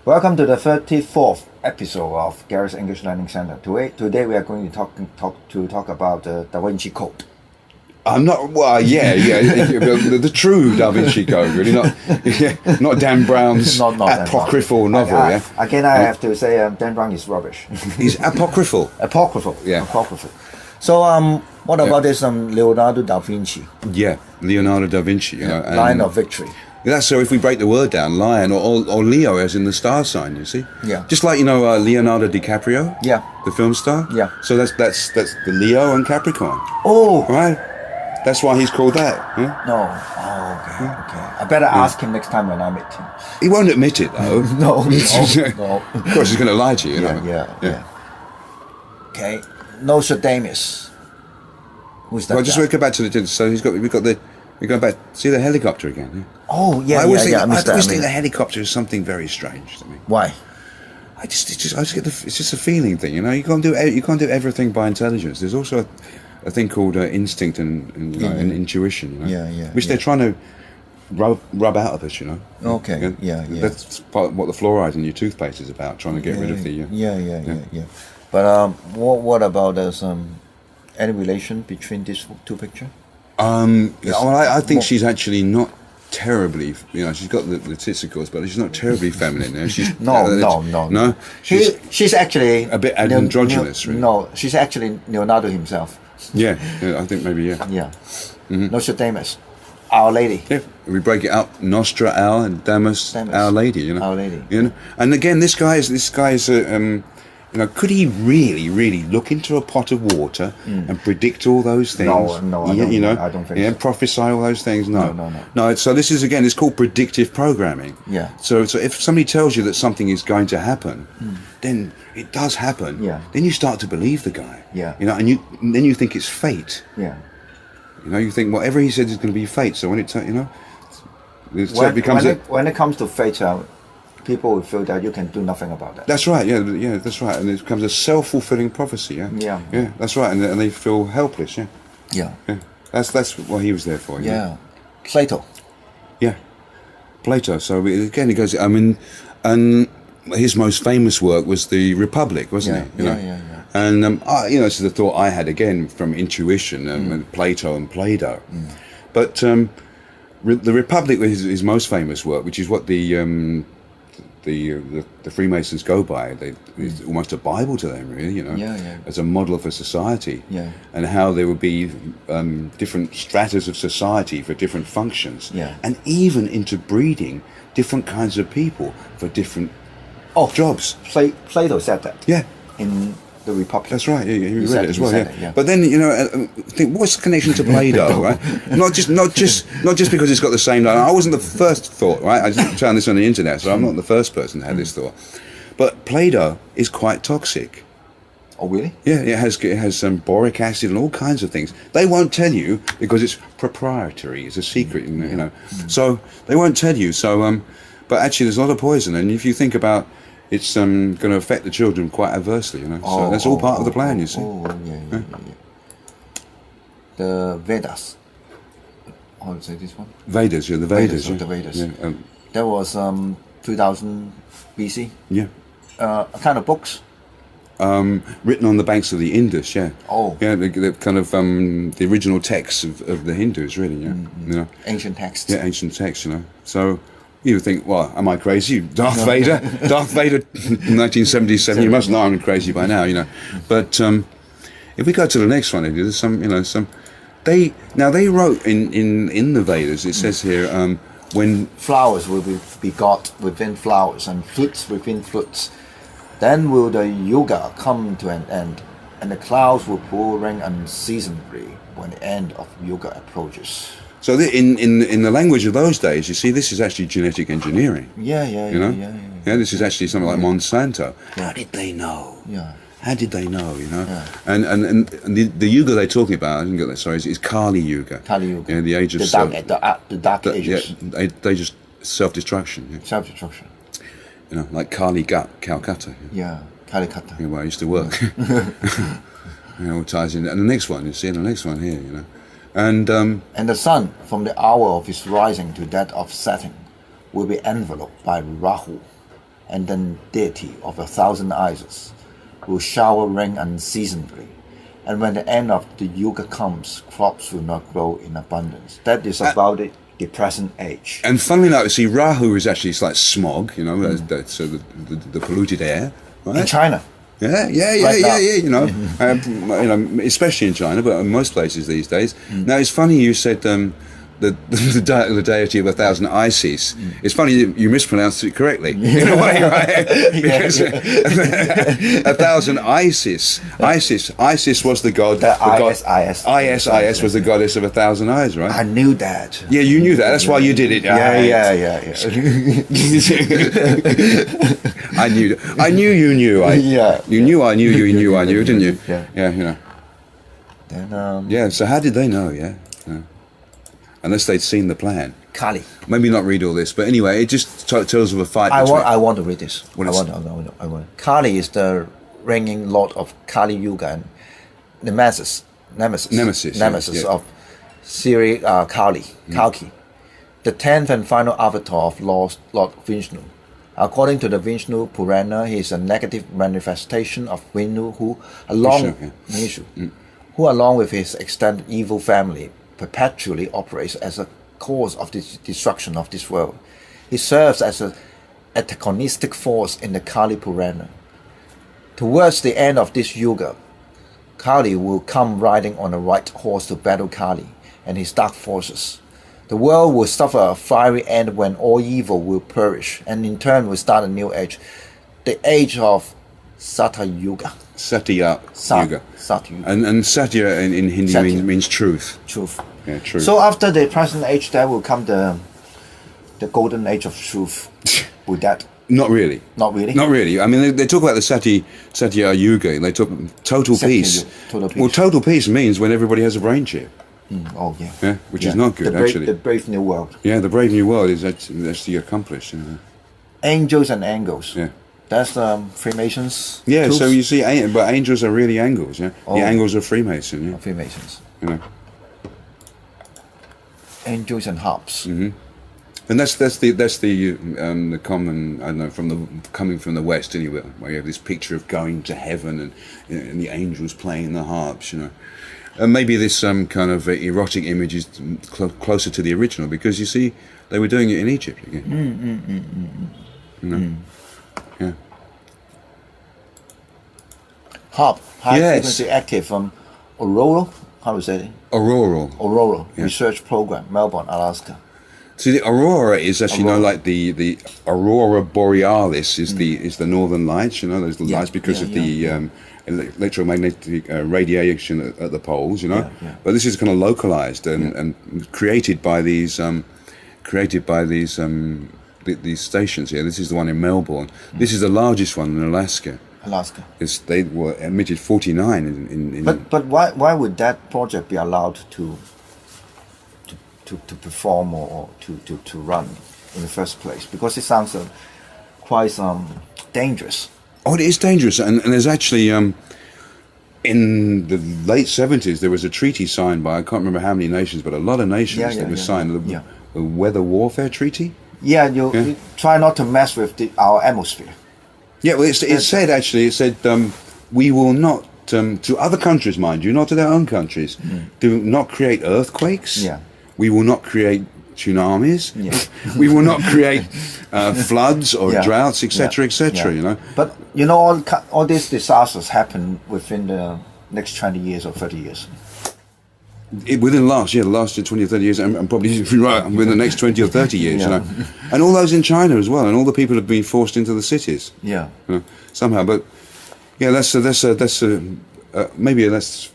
Welcome to the 34th episode of Gary's English Learning Center. Today we are going to talk about the Da Vinci Code. I'm not. Well, the true Da Vinci Code, really, not Dan Brown's apocryphal novel. I have to say Dan Brown is rubbish. He's apocryphal. Apocryphal. Yeah. Apocryphal. So what about this Leonardo da Vinci? Yeah, Leonardo da Vinci. Lion of Victory. That's so. If we break the word down, lion or Leo, as in the star sign, you see. Yeah. Just like Leonardo DiCaprio. Yeah. The film star. Yeah. So that's the Leo and Capricorn. Oh. Right. That's why he's called that. Yeah? No. Oh, okay. Yeah. Okay. I better ask him next time when I meet him. He won't admit it though. No. Of course, he's going to lie to you. Yeah. Okay. Nostradamus. Who's that? Well, just go back to the. So we're going back. See the helicopter again. Yeah? Oh yeah. I always think the the helicopter is something very strange to me. Why? I just get it's just a feeling thing. You can't do everything by intelligence. There's also a thing called instinct and intuition. Which they're trying to rub out of us. Okay. Yeah. That's part of what the fluoride in your toothpaste is about. Trying to get rid of the. Yeah. But what about any relation between these two pictures? I think she's actually not terribly. She's got the tits, of course, but she's not terribly feminine. She's no. She's actually a bit androgynous. Really. No, she's actually Leonardo himself. Yeah, I think maybe yeah. Mm-hmm. Nostradamus, Our Lady. Yeah, we break it up. Nostra, Our, and Damus, Our Lady. Our Lady. And again, this guy is. Could he really look into a pot of water and predict all those things? No, I don't think so. Prophesy all those things? No. No. So this is it's called predictive programming. Yeah. So if somebody tells you that something is going to happen, then it does happen. Yeah. Then you start to believe the guy. Yeah. And then you think it's fate. Yeah. You think whatever he said is going to be fate. So when it when it comes to fate. People will feel that you can do nothing about that. That's right, yeah, that's right. And it becomes a self-fulfilling prophecy, Yeah, that's right. And they feel helpless, Yeah. That's what he was there for. Yeah. Plato. Yeah. Plato. So again, he goes, and his most famous work was the Republic, wasn't it? Yeah. And, this is the thought I had, again, from intuition, and Plato and Plato. But the Republic was his most famous work, which is what the Freemasons go by. It's almost a Bible to them, really, as a model for society, and how there would be different stratas of society for different functions, and even interbreeding different kinds of people for different jobs. Plato said that. Yeah. In the Republic. That's right. Yeah, you read it as well. Yeah. But then think what's the connection to Plato, right? Not just because it's got the same name. I wasn't the first thought, right? I just found this on the internet, so I'm not the first person to have this thought. But Plato is quite toxic. Oh, really? Yeah, it has some boric acid and all kinds of things. They won't tell you because it's proprietary. It's a secret, So they won't tell you. So, but actually, there's a lot of poison, and if you think about. It's going to affect the children quite adversely, So that's all part of the plan, you see. Yeah. The Vedas. How do you say this one? Vedas, the Vedas. The Vedas. Yeah. That was 2000 BC. Yeah. Kind of books. Written on the banks of the Indus, yeah. Oh. Yeah, the kind of the original texts of the Hindus, really, yeah. Ancient texts. Yeah, ancient texts, So. You would think, well, am I crazy? Darth Vader, 1977. You must know I'm crazy by now, But if we go to the next one, there's some. They wrote in the Vedas. It says here when flowers will be begot within flowers and fruits within fruits, then will the yuga come to an end, and the clouds will pour rain unceasingly when the end of yuga approaches. So in the language of those days, you see, this is actually genetic engineering. Yeah. This is actually something like Monsanto. Yeah. How did they know? Yeah. How did they know? Yeah. And the yuga they're talking about, I didn't get that. Sorry, is Kali Yuga. Kali Yuga. Yeah, the age of the dark ages. Yeah, they just self-destruction. Yeah. Self-destruction. Like Kali Calcutta. Yeah, Calcutta. Yeah, where I used to work. All ties in. And the next one, you see, the next one here, And the sun, from the hour of its rising to that of setting, will be enveloped by Rahu, and then deity of 1,000 eyes will shower rain unceasingly. And when the end of the yuga comes, crops will not grow in abundance. That is about the present age. And funnily enough, see, Rahu is actually, it's like smog, you know, that's the polluted air, right? In China. Yeah, you know, especially in China, but in most places these days. Now, it's funny you said the deity of 1,000 Isis. It's funny you mispronounced it correctly in a way, right? Because 1,000 Isis was the god. Isis was the goddess of 1,000 eyes, right? I knew that. Yeah, you knew that. That's why you did it. Yeah. I knew. You knew. You knew. I knew. You knew. I knew, didn't you? Yeah. You know. Then. So how did they know? Yeah. Unless they'd seen the plan. Kali. Maybe not read all this, but anyway, it just tells of a fight. I want to read this. I want. Kali is the reigning lord of Kali Yuga and nemesis of Sri Kali, Kalki, the 10th and final avatar of Lord Vishnu. According to the Vishnu Purana, he is a negative manifestation of Vishnu who, along with his extended evil family, perpetually operates as a cause of the destruction of this world. He serves as an antagonistic force in the Kali Purana. Towards the end of this yuga, Kali will come riding on a white horse to battle Kali and his dark forces. The world will suffer a fiery end when all evil will perish, and in turn will start a new age, the age of Satya Yuga. Satya Yuga. And Satya in Hindi means truth. Truth. Yeah, truth. So after the present age, there will come the golden age of truth. With that? Not really. Not really? Not really. I mean, they talk about the Satya Yuga. They talk total peace. Well, total peace means when everybody has a brain chip. Yeah, which is not good, actually. The brave new world. Yeah, the brave new world is actually accomplished. You know. Angels and angles. Yeah. That's Freemasons. Yeah, tools. so you see, but angels are really angles. Yeah, the angles of Freemason. Yeah, Freemasons. You know. Angels and harps. Mm-hmm. And that's the common, I don't know, coming from the West anyway, where you have this picture of going to heaven and the angels playing the harps, you know. And maybe this kind of erotic image is closer to the original, because you see they were doing it in Egypt again. You know? Yeah. Harp, high frequency active from Aurora. How do you say it? Aurora Research Program, Melbourne, Alaska. See, the aurora is actually, like the aurora borealis is the northern lights. You know, those lights because of the electromagnetic radiation at the poles. You know, but this is kind of localized and created by these these stations here. This is the one in Melbourne. This is the largest one in Alaska. They were emitted 49 in But why would that project be allowed to perform or to run in the first place? Because it sounds quite dangerous. Oh, it is dangerous, and there's actually in the late 70s there was a treaty signed by, I can't remember how many nations, but a lot of nations that was signed, the Weather Warfare Treaty. You try not to mess with our atmosphere. Yeah, well, it said we will not, to other countries, mind you, not to their own countries, do not create earthquakes. Yeah. We will not create tsunamis. Yeah. We will not create floods or droughts, etc., etc. You know. But you know, all these disasters happen within the next 20 years or 30 years. Within the last 20 or 30 years, and probably within the next 20 or 30 years, you know, and all those in China as well, and all the people have been forced into the cities. Yeah. You know, somehow, but that's maybe that's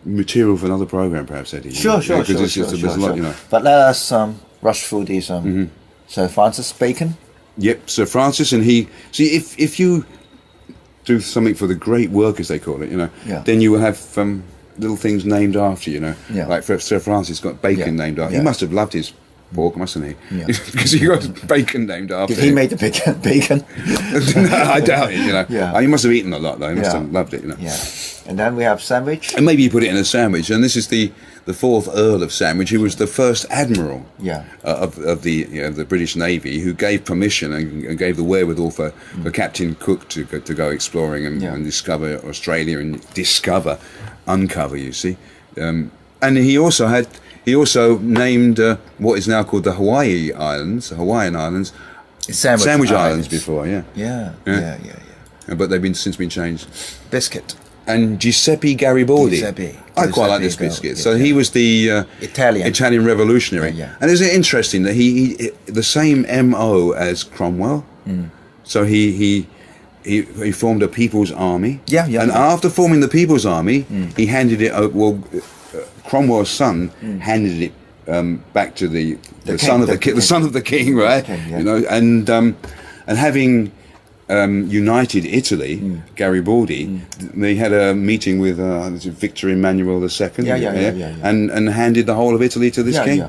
material for another program, perhaps, Eddie. Sure. You know. But let us rush through these. Sir Francis Bacon. Yep, Sir Francis, and he. See, if you do something for the great work, as they call it, you know, then you will have little things named after you, know. Yeah. Like Sir Francis got Bacon named after. He must have loved his pork, mustn't he? Yeah. Because he got bacon named after Did he him. make the bacon? No, I doubt it, you know. Yeah. He must have eaten a lot, though. He must Yeah. have loved it, you know. Yeah. And then we have sandwich. And maybe you put it in a sandwich. And this is the fourth Earl of Sandwich, who was the first admiral Yeah. of the British Navy, who gave permission and gave the wherewithal for Captain Cook to go exploring and discover Australia and uncover, you see. And he also named what is now called the Hawaiian Islands, Sandwich Islands before, yeah. Yeah. But they've since been changed. Biscuit. And Giuseppe Garibaldi. Giuseppe. I quite like this biscuit. So he was the Italian revolutionary. Yeah. And isn't it interesting that he the same MO as Cromwell? So he formed a People's Army. Yeah. And after forming the People's Army, he handed it over. Well, Cromwell's son handed it back to the son of the king, right? King, yeah. You know, and having united Italy, Garibaldi, they had a meeting with Victor Emmanuel II, and handed the whole of Italy to this king.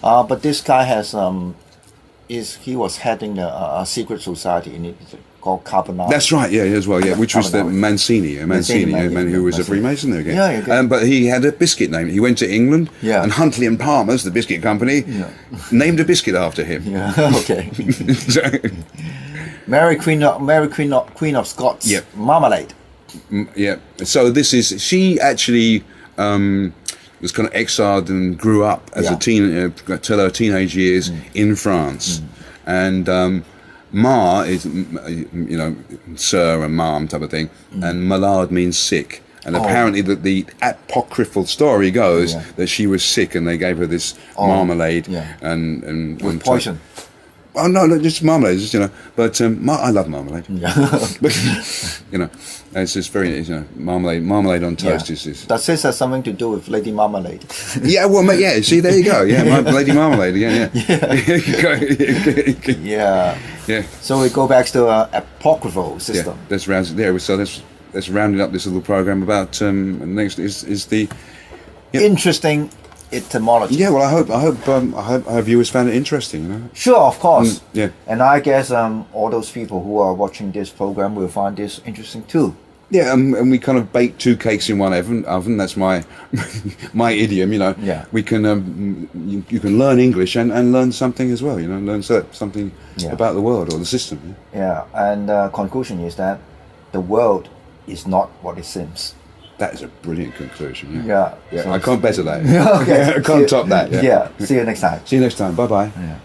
But this guy has he was heading a secret society in Italy called Carbonara. That's right, as well, which was the Mancini, who was a Freemason there again. But he had a biscuit name. He went to England, and Huntley and Palmer's, the biscuit company, named a biscuit after him. Yeah, okay. Mary Queen of Scots. Yep. Marmalade. Yeah. So she actually was kind of exiled and grew up as a teen till her teenage years in France, and Ma is sir and mom type of thing, and malade means sick. And apparently the apocryphal story goes that she was sick and they gave her this marmalade and with poison. Oh no, just marmalade, But I love marmalade. Yeah. But, it's just very, marmalade on toast is. Does this have something to do with Lady Marmalade? Yeah, well, see, there you go. Yeah, Lady Marmalade again. Yeah. Yeah. So we go back to apocryphal system. Yeah, let's round it up this little program about next is the interesting etymology. Yeah, well, I hope our viewers found it interesting. Sure, of course. Yeah. And I guess all those people who are watching this program will find this interesting too. Yeah, and we kind of bake two cakes in one oven. That's my idiom. Yeah. We can you can learn English and learn something as well. Learn something about the world or the system. Yeah, and conclusion is that the world is not what it seems. That is a brilliant conclusion. Yeah. So I can't better that. Okay. I can't top that. Yeah. See you next time. See you next time. Bye bye. Yeah.